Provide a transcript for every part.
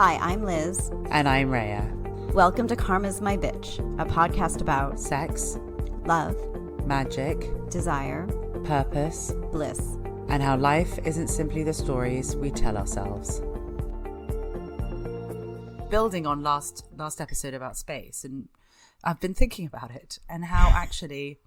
Hi, I'm Liz. And I'm Rhea. Welcome to Karma's My Bitch, a podcast about Sex, love, magic, desire, purpose, bliss, and how life isn't simply the stories we tell ourselves. Building on last episode about space, and I've been thinking about it and how actually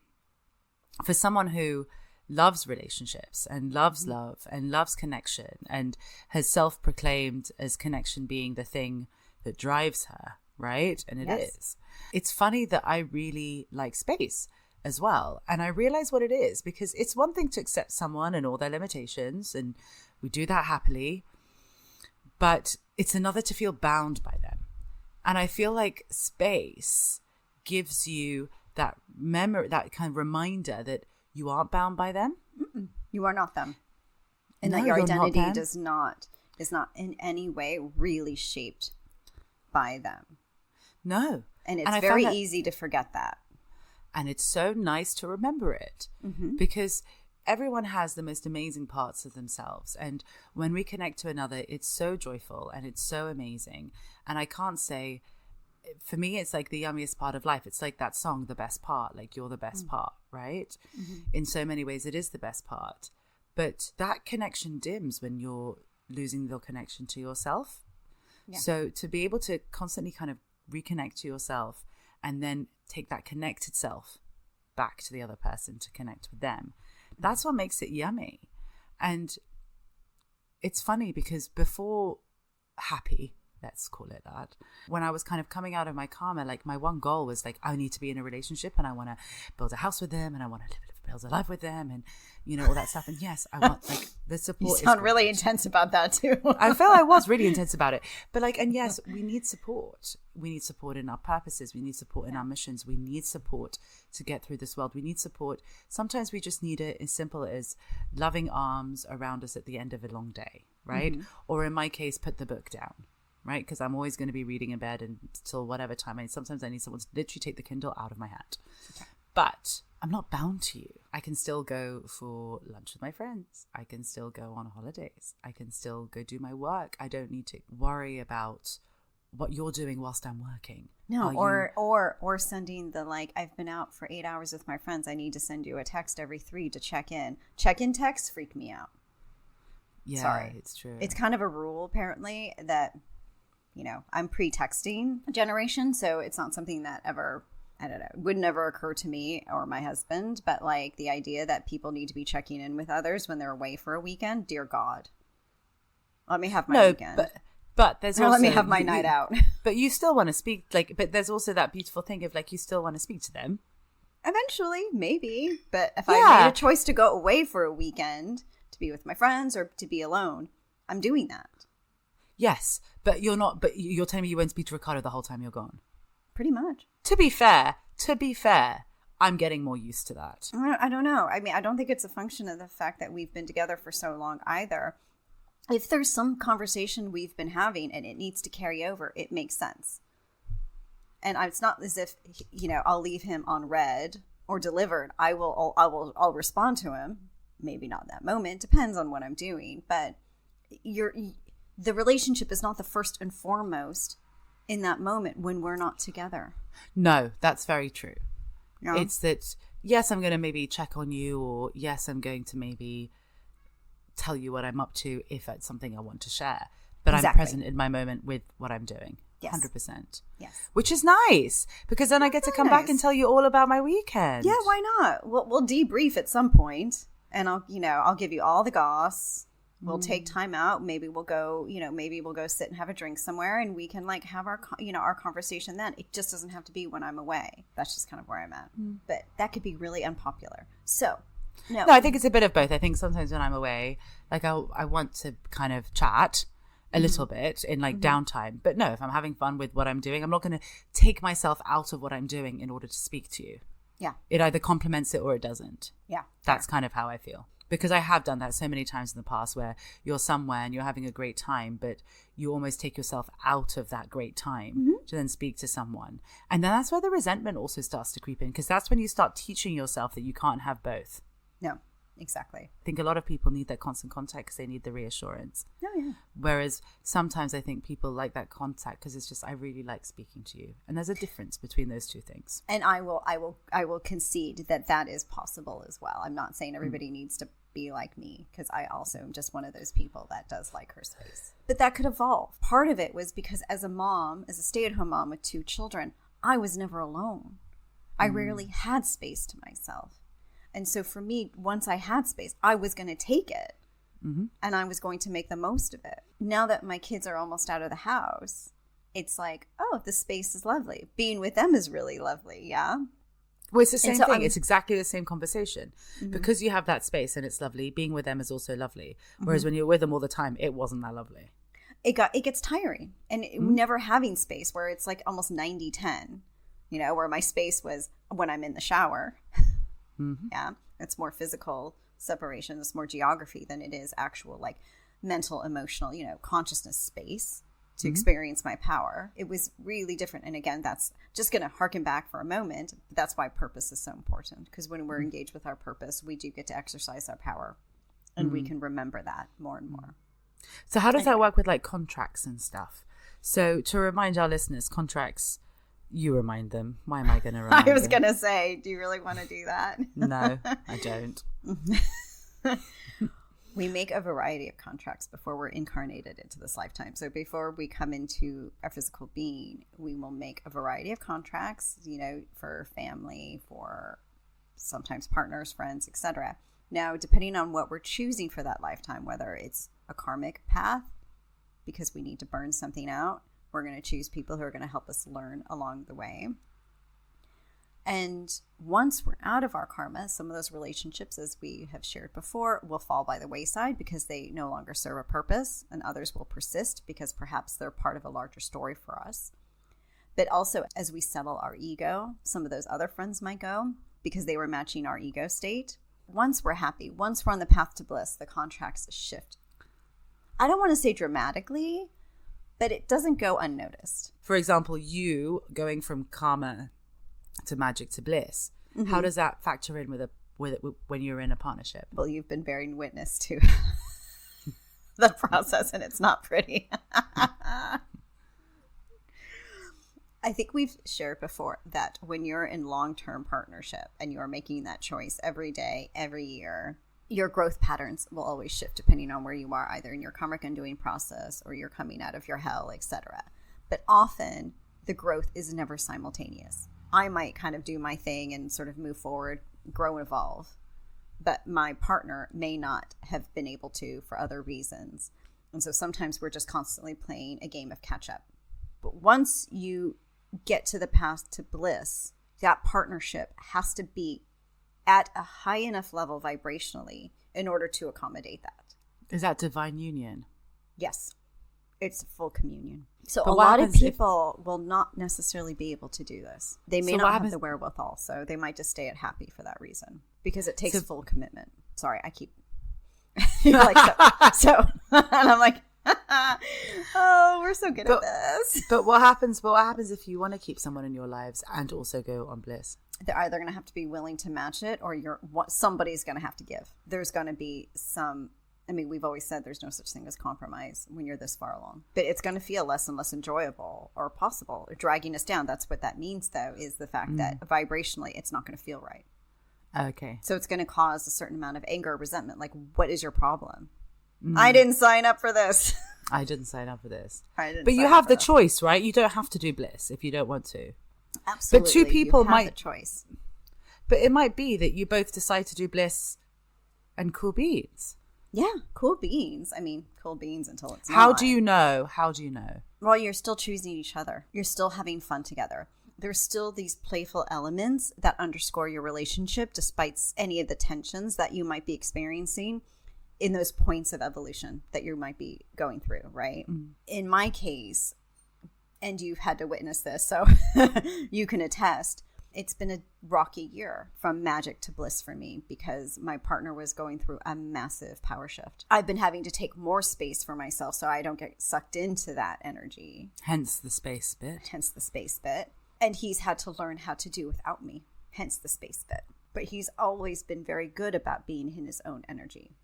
for someone who loves relationships and loves love and loves connection and has self-proclaimed as connection being the thing that drives her, right? And it is. It's funny that I really like space as well. And I realize what it is, because it's one thing to accept someone and all their limitations, and we do that happily, but it's another to feel bound by them. And I feel like space gives you that memory, that kind of reminder that you aren't bound by them. Mm-mm. You are not them. And No, that your you're not identity them. is not in any way really shaped by them. No. And it's I very found that- easy to forget that. And it's so nice to remember it, because everyone has the most amazing parts of themselves. And when we connect to another, it's so joyful and it's so amazing. And I can't say, for me, it's like the yummiest part of life. It's like that song, The Best Part, like you're the best part, right? In so many ways, it is the best part. But that connection dims when you're losing your connection to yourself. Yeah. So to be able to constantly kind of reconnect to yourself and then take that connected self back to the other person to connect with them, that's what makes it yummy. And it's funny because before happy, let's call it that, when I was kind of coming out of my karma, like my one goal was like, I need to be in a relationship and I want to build a house with them and I want to build a life with them and, you know, all that stuff. And yes, I want like the support. You sound really intense about that too. I felt I was really intense about it. But like, and yes, we need support. We need support in our purposes. We need support in our missions. We need support to get through this world. We need support. Sometimes we just need it as simple as loving arms around us at the end of a long day, right? Or in my case, put the book down, right? Because I'm always going to be reading in bed until whatever time. And sometimes I need someone to literally take the Kindle out of my hand. Okay. But I'm not bound to you. I can still go for lunch with my friends. I can still go on holidays. I can still go do my work. I don't need to worry about what you're doing whilst I'm working. No, or sending the like, I've been out for 8 hours with my friends. I need to send you a text every 3 to check in. Check-in texts freak me out. Yeah, sorry. It's true. It's kind of a rule apparently that, you know, I'm pre-texting generation, so it's not something that ever, I don't know, would never occur to me or my husband. But like the idea that people need to be checking in with others when they're away for a weekend, dear God, let me have my weekend. But there's also, let me have my night out. But you still want to speak, like, but there's also that beautiful thing of like, you still want to speak to them. Eventually, maybe. But if I made a choice to go away for a weekend to be with my friends or to be alone, I'm doing that. Yes, but you're not. But you're telling me you won't speak to Ricardo the whole time you're gone. Pretty much. To be fair, I'm getting more used to that. I don't know. I mean, I don't think it's a function of the fact that we've been together for so long either. If there's some conversation we've been having and it needs to carry over, it makes sense. And it's not as if, you know, I'll leave him on read or delivered. I'll respond to him. Maybe not that moment. Depends on what I'm doing. But the relationship is not the first and foremost in that moment when we're not together. No, that's very true. No? It's that, yes, I'm going to maybe check on you, or yes, I'm going to maybe tell you what I'm up to if it's something I want to share. But exactly. I'm present in my moment with what I'm doing. Yes. 100%. Yes. Which is nice, because then I get to come back and tell you all about my weekend. Yeah, why not? We'll debrief at some point, and I'll give you all the goss. We'll take time out. Maybe we'll go sit and have a drink somewhere, and we can like have our conversation then. It just doesn't have to be when I'm away. That's just kind of where I'm at. But that could be really unpopular. So, no, I think it's a bit of both. I think sometimes when I'm away, like I want to kind of chat a little bit in like downtime. But no, if I'm having fun with what I'm doing, I'm not going to take myself out of what I'm doing in order to speak to you. Yeah. It either complements it or it doesn't. Yeah. That's kind of how I feel. Because I have done that so many times in the past where you're somewhere and you're having a great time, but you almost take yourself out of that great time to then speak to someone. And then that's where the resentment also starts to creep in, because that's when you start teaching yourself that you can't have both. No. Exactly. I think a lot of people need that constant contact because they need the reassurance. Oh, yeah. Whereas sometimes I think people like that contact because it's just, I really like speaking to you. And there's a difference between those two things. And I will concede that is possible as well. I'm not saying everybody needs to be like me, because I also am just one of those people that does like her space. But that could evolve. Part of it was because as a stay-at-home mom with 2 children, I was never alone. I rarely had space to myself. And so for me, once I had space, I was going to take it. And I was going to make the most of it. Now that my kids are almost out of the house, it's like, oh, the space is lovely. Being with them is really lovely. Yeah. Well, it's the same thing. It's exactly the same conversation. Because you have that space and it's lovely, being with them is also lovely. Whereas when you're with them all the time, it wasn't that lovely. It gets tiring. And never having space where it's like almost 90-10, you know, where my space was when I'm in the shower. Yeah. It's more physical separation. It's more geography than it is actual like mental, emotional, you know, consciousness space to experience my power. It was really different. And again, that's just going to harken back for a moment. But that's why purpose is so important, because when we're engaged with our purpose, we do get to exercise our power, and we can remember that more and more. So how does that work with like contracts and stuff? So to remind our listeners, contracts, you remind them. Why am I going to remind them? I was going to say, do you really want to do that? No, I don't. We make a variety of contracts before we're incarnated into this lifetime. So before we come into our physical being, we will make a variety of contracts, you know, for family, for sometimes partners, friends, etc. Now, depending on what we're choosing for that lifetime, whether it's a karmic path, because we need to burn something out, we're going to choose people who are going to help us learn along the way. And once we're out of our karma, some of those relationships, as we have shared before, will fall by the wayside because they no longer serve a purpose, and others will persist because perhaps they're part of a larger story for us. But also, as we settle our ego, some of those other friends might go because they were matching our ego state. Once we're happy, once we're on the path to bliss, the contracts shift. I don't want to say dramatically, but it doesn't go unnoticed. For example, you going from karma to magic to bliss, how does that factor in with when you're in a partnership? Well, you've been bearing witness to the process, and it's not pretty. I think we've shared before that when you're in long-term partnership and you're making that choice every day, every year, your growth patterns will always shift depending on where you are, either in your karmic undoing process or you're coming out of your hell, etc. But often the growth is never simultaneous. I might kind of do my thing and sort of move forward, grow and evolve, but my partner may not have been able to for other reasons. And so sometimes we're just constantly playing a game of catch up. But once you get to the path to bliss, that partnership has to be at a high enough level vibrationally in order to accommodate that. Is that divine union? Yes. It's full communion. So a lot of people will not necessarily be able to do this. They may not have the wherewithal, so they might just stay at happy for that reason, because it takes full commitment. Sorry, I keep like so and I'm like, oh, we're so good at this. But what happens if you want to keep someone in your lives and also go on bliss? They're either going to have to be willing to match it, or somebody's going to have to give. There's going to be some. I mean, we've always said there's no such thing as compromise when you're this far along. But it's going to feel less and less enjoyable or possible, or dragging us down. That's what that means, though, is the fact that vibrationally it's not going to feel right. Okay. So it's going to cause a certain amount of anger or resentment. Like, what is your problem? I didn't sign up for this. I didn't sign up for this. But you have the choice, right? You don't have to do bliss if you don't want to. Absolutely. But two people might have the choice. But it might be that you both decide to do bliss and cool beans. Yeah, cool beans. I mean, cool beans until it's How not. do you know? How do you know? Well, you're still choosing each other. You're still having fun together. There's still these playful elements that underscore your relationship despite any of the tensions that you might be experiencing in those points of evolution that you might be going through, right? In my case, and you've had to witness this, so you can attest, it's been a rocky year from magic to bliss for me because my partner was going through a massive power shift. I've been having to take more space for myself so I don't get sucked into that energy. Hence the space bit. And he's had to learn how to do without me. Hence the space bit. but he's always been very good about being in his own energy.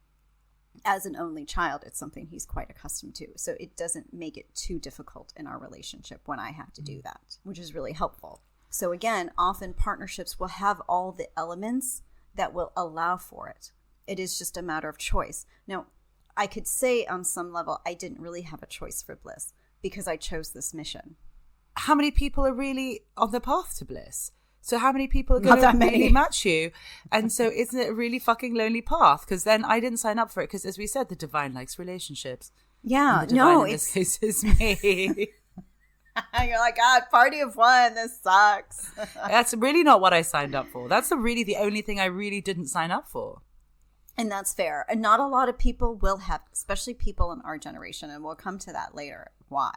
As an only child, it's something he's quite accustomed to. So it doesn't make it too difficult in our relationship when I have to do that, which is really helpful. So again, often partnerships will have all the elements that will allow for it. It is just a matter of choice. Now, I could say on some level, I didn't really have a choice for Bliss because I chose this mission. How many people are really on the path to bliss? So how many people are going to really match you? And so isn't it a really fucking lonely path? Because then I didn't sign up for it because, as we said, the divine likes relationships. Yeah, no, in this case is me. You're like, God, party of one. This sucks. That's really not what I signed up for. That's really the only thing I really didn't sign up for. And that's fair. And not a lot of people will have, especially people in our generation, and we'll come to that later. Why?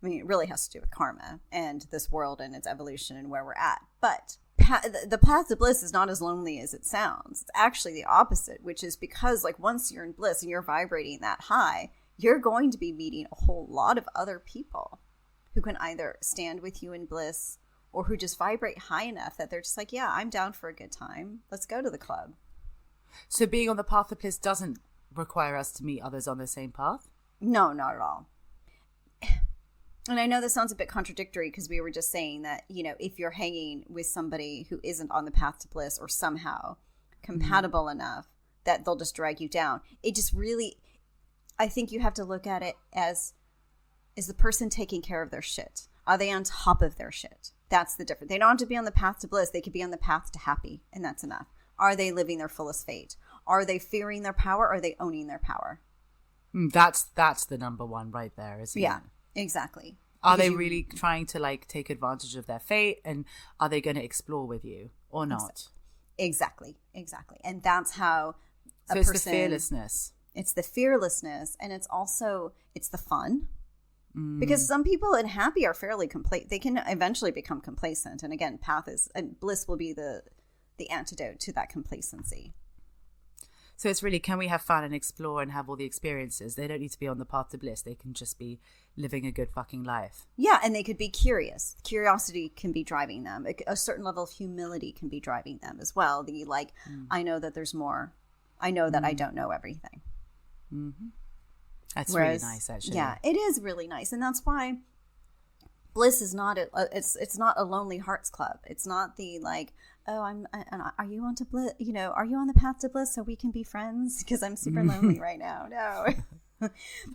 I mean, it really has to do with karma and this world and its evolution and where we're at. But the path to bliss is not as lonely as it sounds. It's actually the opposite, which is because like once you're in bliss and you're vibrating that high, you're going to be meeting a whole lot of other people who can either stand with you in bliss or who just vibrate high enough that they're just like, yeah, I'm down for a good time. Let's go to the club. So being on the path of bliss doesn't require us to meet others on the same path? No, not at all. And I know this sounds a bit contradictory because we were just saying that, you know, if you're hanging with somebody who isn't on the path to bliss or somehow compatible enough that they'll just drag you down. It just really, I think you have to look at it as, is the person taking care of their shit? Are they on top of their shit? That's the difference. They don't have to be on the path to bliss. They could be on the path to happy, and that's enough. Are they living their fullest fate? Are they fearing their power? Or are they owning their power? That's the number one right there, isn't it? Yeah, exactly. Are they really trying to like take advantage of their fate, and are they going to explore with you or not? Exactly. And that's how it's the fearlessness. It's the fearlessness, and it's the fun. Because some people in happy are fairly complacent. They can eventually become complacent. And again, bliss will be the antidote to that complacency. So it's really, can we have fun and explore and have all the experiences? They don't need to be on the path to bliss. They can just be living a good fucking life. Yeah, and they could be curious. Curiosity can be driving them. A certain level of humility can be driving them as well. I know that there's more. I know that I don't know everything. Mm-hmm. That's really nice, actually. Yeah, it is really nice. And that's why bliss is not it's not a lonely hearts club. It's not the like, oh, are you on to bliss? You know, are you on the path to bliss so we can be friends? Because I'm super lonely right now. No,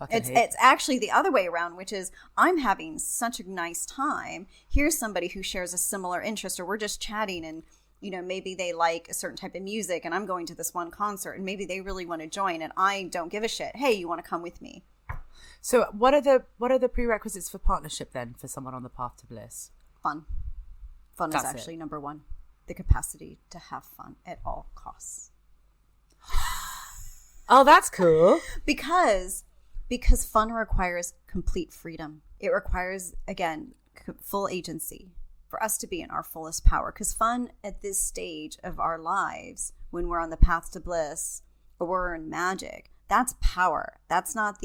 it's actually the other way around, which is I'm having such a nice time. Here's somebody who shares a similar interest, or we're just chatting, and you know, maybe they like a certain type of music, and I'm going to this one concert, and maybe they really want to join, and I don't give a shit. Hey, you want to come with me? So what are the prerequisites for partnership then for someone on the path to bliss? Fun is actually number one. The capacity to have fun at all costs. Oh, that's cool. Because fun requires complete freedom. It requires, again, full agency for us to be in our fullest power. Because fun at this stage of our lives, when we're on the path to bliss or we're in magic, that's power. That's not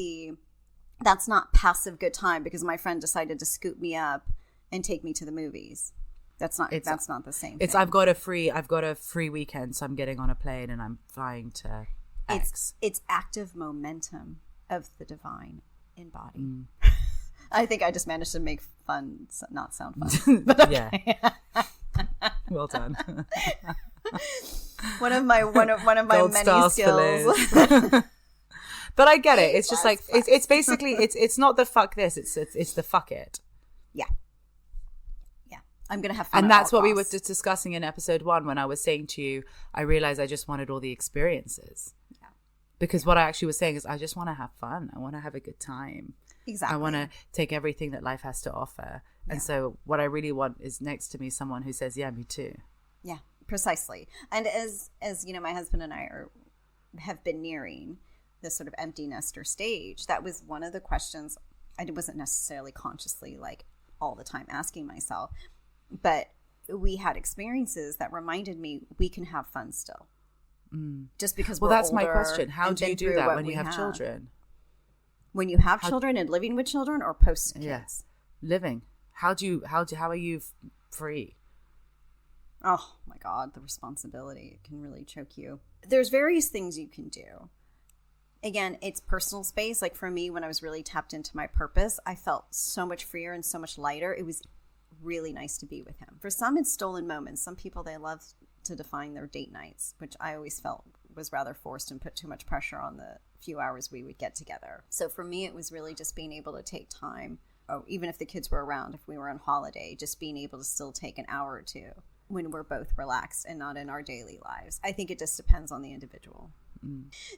passive good time because my friend decided to scoop me up and take me to the movies. That's not the same thing. I've got a free weekend, so I'm getting on a plane and I'm flying to X. It's active momentum of the divine embodied. I think I just managed to make fun not sound fun. But yeah. Well done. one of my Gold many skills. But I get it. It's just like it's basically it's not the fuck this. It's the fuck it. Yeah. I'm going to have fun. And that's what we were just discussing in episode 1 when I was saying to you, I realized I just wanted all the experiences. Yeah. Because what I actually was saying is I just want to have fun. I want to have a good time. Exactly. I want to take everything that life has to offer. Yeah. And so what I really want is next to me someone who says, yeah, me too. Yeah, precisely. And as you know, my husband and I have been nearing this sort of empty nester stage. That was one of the questions I wasn't necessarily consciously like all the time asking myself. But we had experiences that reminded me we can have fun still. Just because we're that's older. My question. How do you do that when you have children? When you have children and living with children, or post kids? Yes, living. How are you free? Oh my God, the responsibility, it can really choke you. There's various things you can do. Again, it's personal space. Like for me, when I was really tapped into my purpose, I felt so much freer and so much lighter. It was really nice to be with him. For some, it's stolen moments. Some people, they love to define their date nights, which I always felt was rather forced and put too much pressure on the few hours we would get together. So for me, it was really just being able to take time, even if the kids were around, if we were on holiday, just being able to still take an hour or two when we're both relaxed and not in our daily lives. I think it just depends on the individual.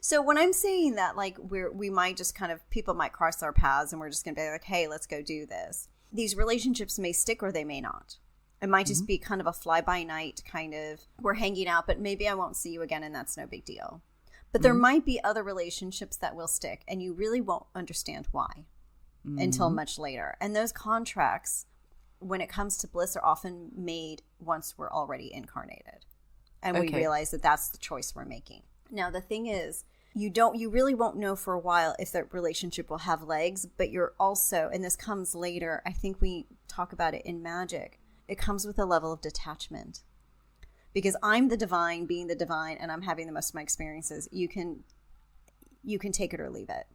So when I'm saying that, like, we might just kind of, people might cross our paths and we're just going to be like, hey, let's go do this. These relationships may stick or they may not. It might just be kind of a fly-by-night kind of, we're hanging out, but maybe I won't see you again and that's no big deal. But there might be other relationships that will stick and you really won't understand why until much later. And those contracts, when it comes to bliss, are often made once we're already incarnated. And we realize that that's the choice we're making. Now, the thing is, you really won't know for a while if that relationship will have legs, but you're also, and this comes later, I think we talk about it in magic, it comes with a level of detachment. Because I'm the divine, being the divine, and I'm having the most of my experiences. You can take it or leave it.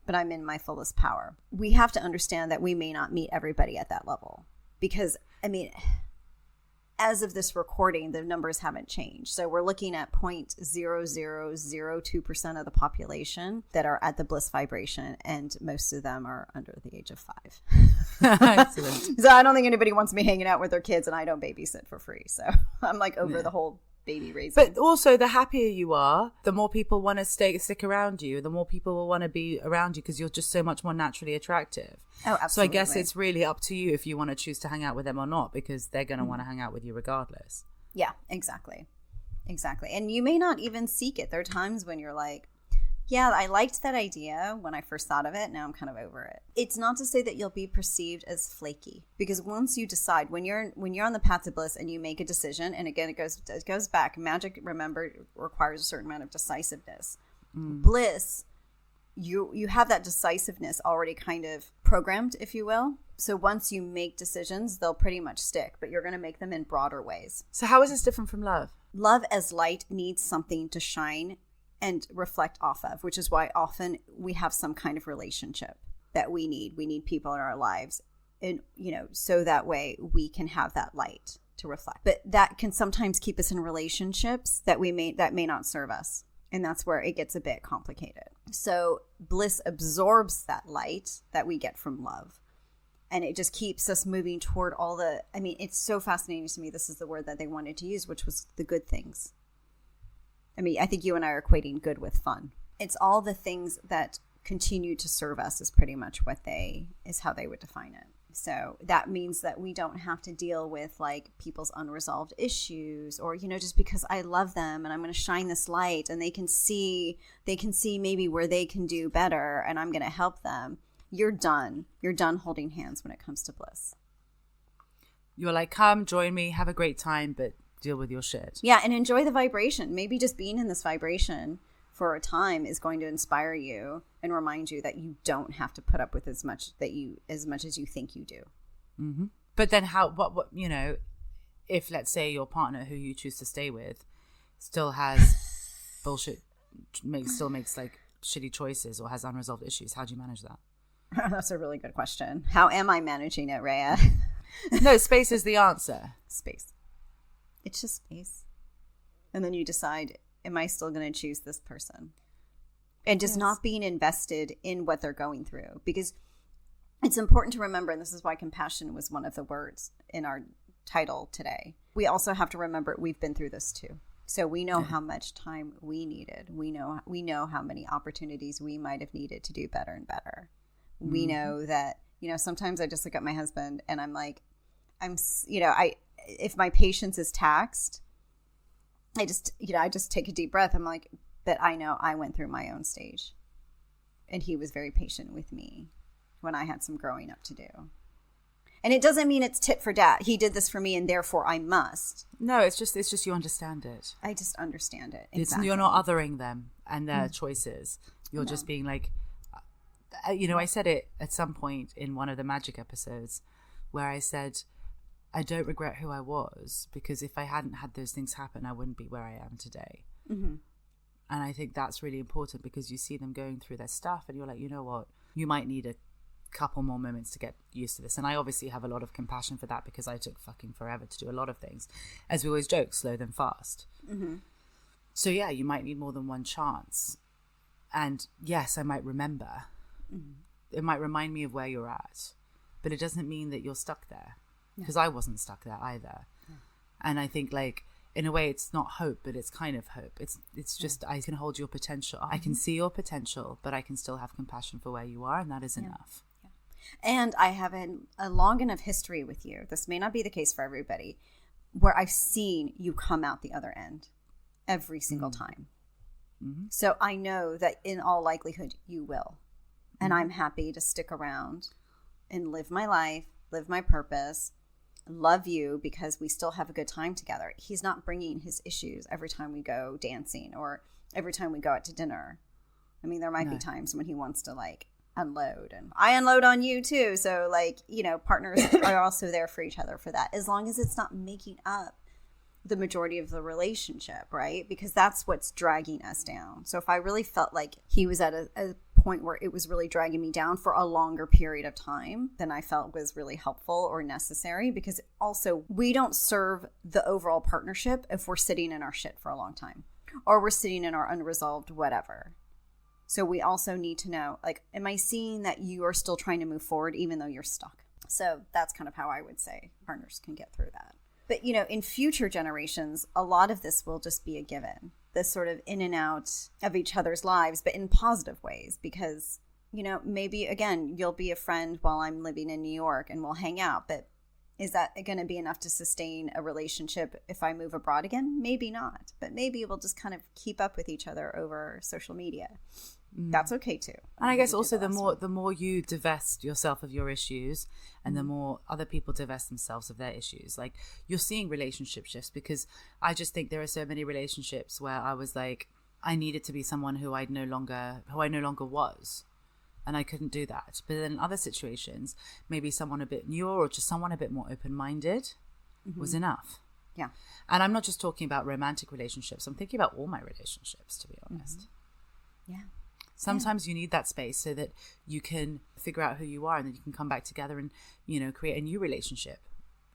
But I'm in my fullest power. We have to understand that we may not meet everybody at that level. Because, I mean, as of this recording, the numbers haven't changed. So we're looking at 0.0002% of the population that are at the bliss vibration, and most of them are under the age of 5. Excellent. So I don't think anybody wants me hanging out with their kids, and I don't babysit for free. So I'm like over the whole baby raising. But also, the happier you are, the more people want to stick around you, the more people will want to be around you because you're just so much more naturally attractive. Oh, absolutely. So I guess it's really up to you if you want to choose to hang out with them or not, because they're going to want to hang out with you regardless. Yeah, exactly. And you may not even seek it. There are times when you're like, yeah, I liked that idea when I first thought of it. Now I'm kind of over it. It's not to say that you'll be perceived as flaky, because once you decide, when you're on the path to bliss and you make a decision, and again, it goes back. Magic, remember, requires a certain amount of decisiveness. Bliss, you have that decisiveness already kind of programmed, if you will. So once you make decisions, they'll pretty much stick, but you're going to make them in broader ways. So how is this different from love? Love as light needs something to shine and reflect off of, which is why often we have some kind of relationship that we need. We need people in our lives, and so that way we can have that light to reflect. But that can sometimes keep us in relationships that may not serve us, and that's where it gets a bit complicated. So bliss absorbs that light that we get from love, and it just keeps us moving toward all the. I mean, it's so fascinating to me. This is the word that they wanted to use, which was the good things. I mean, I think you and I are equating good with fun. It's all the things that continue to serve us is pretty much is how they would define it. So that means that we don't have to deal with like people's unresolved issues, or, just because I love them and I'm going to shine this light and they can see maybe where they can do better and I'm going to help them. You're done holding hands when it comes to bliss. You're like, come join me, have a great time, but deal with your shit. Yeah, and enjoy the vibration. Maybe just being in this vibration for a time is going to inspire you and remind you that you don't have to put up with as much as you think you do. Mm-hmm. But then what if, let's say, your partner who you choose to stay with still has bullshit, still makes like shitty choices or has unresolved issues, how do you manage that? That's a really good question. How am I managing it, Rhea? No, space is the answer. Space. It's just space. And then you decide, am I still going to choose this person? And just not being invested in what they're going through. Because it's important to remember, and this is why compassion was one of the words in our title today. We also have to remember we've been through this too. So we know how much time we needed. We know how many opportunities we might have needed to do better and better. Mm-hmm. We know that, sometimes I just look at my husband and I'm like, if my patience is taxed, I just take a deep breath. I'm like, but I know I went through my own stage, and he was very patient with me when I had some growing up to do. And it doesn't mean it's tit for tat. He did this for me, and therefore I must. No, it's just you understand it. I just understand it. Exactly. You're not othering them and their choices. You're just being like, I said it at some point in one of the magic episodes where I said, I don't regret who I was, because if I hadn't had those things happen, I wouldn't be where I am today. Mm-hmm. And I think that's really important, because you see them going through their stuff and you're like, you know what, you might need a couple more moments to get used to this. And I obviously have a lot of compassion for that, because I took fucking forever to do a lot of things. As we always joke, slow than fast. Mm-hmm. So yeah, you might need more than one chance. And yes, I might remember. Mm-hmm. It might remind me of where you're at, but it doesn't mean that you're stuck there, because I wasn't stuck there either. Yeah. And I think, like, in a way, it's not hope, but it's kind of hope. It's just, I can hold your potential. I can see your potential, but I can still have compassion for where you are, and that is enough. Yeah. And I have a long enough history with you. This may not be the case for everybody, where I've seen you come out the other end every single time. Mm-hmm. So I know that in all likelihood you will. And I'm happy to stick around and live my life, live my purpose, love you, because we still have a good time together. He's not bringing his issues every time we go dancing or every time we go out to dinner. I mean, there might be times when he wants to, like, unload, and I unload on you too. So, like, you know, partners are also there for each other for that, as long as it's not making up the majority of the relationship, right? Because that's what's dragging us down. So if I really felt like he was at a point where it was really dragging me down for a longer period of time than I felt was really helpful or necessary, because also we don't serve the overall partnership if we're sitting in our shit for a long time, or we're sitting in our unresolved whatever. So we also need to know, like, am I seeing that you are still trying to move forward even though you're stuck? So that's kind of how I would say partners can get through that. But, you know, in future generations, a lot of this will just be a given. This sort of in and out of each other's lives, but in positive ways, because, you know, maybe, again, you'll be a friend while I'm living in New York and we'll hang out. But is that going to be enough to sustain a relationship if I move abroad again? Maybe not. But maybe we'll just kind of keep up with each other over social media. That's okay too. And I guess also the more you divest yourself of your issues, and the more other people divest themselves of their issues, like, you're seeing relationship shifts, because I just think there are so many relationships where I was like, I needed to be someone who I no longer was, and I couldn't do that. But then in other situations, maybe someone a bit newer or just someone a bit more open-minded was enough. Yeah. And I'm not just talking about romantic relationships. I'm thinking about all my relationships, to be honest. Yeah. Sometimes you need that space so that you can figure out who you are, and then you can come back together and, you know, create a new relationship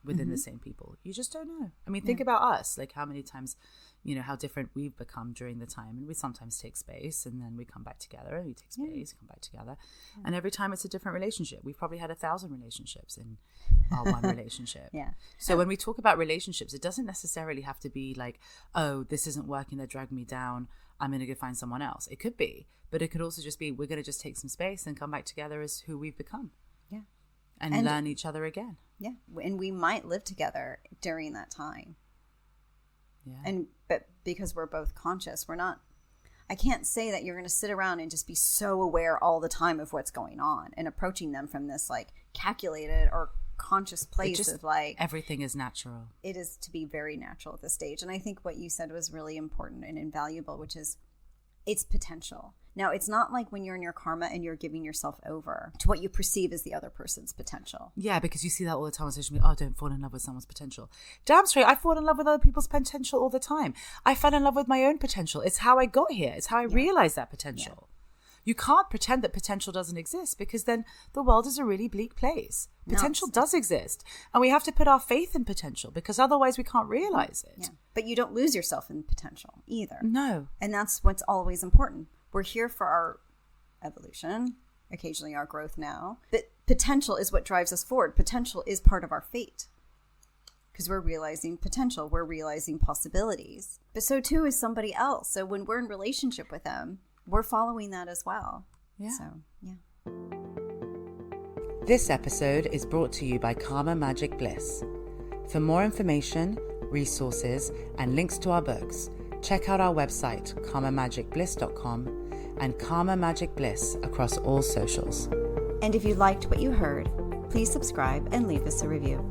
within the same people. You just don't know. I mean, think about us, like how many times, you know, how different we've become during the time. And we sometimes take space, and then we come back together, and we take space, come back together. And every time it's a different relationship. We've probably had 1,000 relationships in our one relationship. So when we talk about relationships, it doesn't necessarily have to be like, oh, this isn't working, they're dragging me down, I'm going to go find someone else. It could be, but it could also just be, we're going to just take some space and come back together as who we've become. Yeah. And learn each other again. Yeah. And we might live together during that time. Yeah. But because we're both conscious, I can't say that you're going to sit around and just be so aware all the time of what's going on and approaching them from this, like, calculated or conscious place of, like, everything is natural. It is to be very natural at this stage. And I think what you said was really important and invaluable, which is it's potential. Now, it's not like when you're in your karma and you're giving yourself over to what you perceive as the other person's potential. Yeah, because you see that all the time on social media. Oh, don't fall in love with someone's potential. Damn straight, I fall in love with other people's potential all the time. I fell in love with my own potential. It's how I got here. It's how I realized that potential. Yeah. You can't pretend that potential doesn't exist, because then the world is a really bleak place. Potential does exist. And we have to put our faith in potential, because otherwise we can't realize it. Yeah. But you don't lose yourself in potential either. No. And that's what's always important. We're here for our evolution, occasionally our growth now. But potential is what drives us forward. Potential is part of our fate, because we're realizing potential. We're realizing possibilities. But so too is somebody else. So when we're in relationship with them, we're following that as well. Yeah. So, yeah. This episode is brought to you by Karma Magic Bliss. For more information, resources, and links to our books, check out our website, karmamagicbliss.com, and Karma Magic Bliss across all socials. And if you liked what you heard, please subscribe and leave us a review.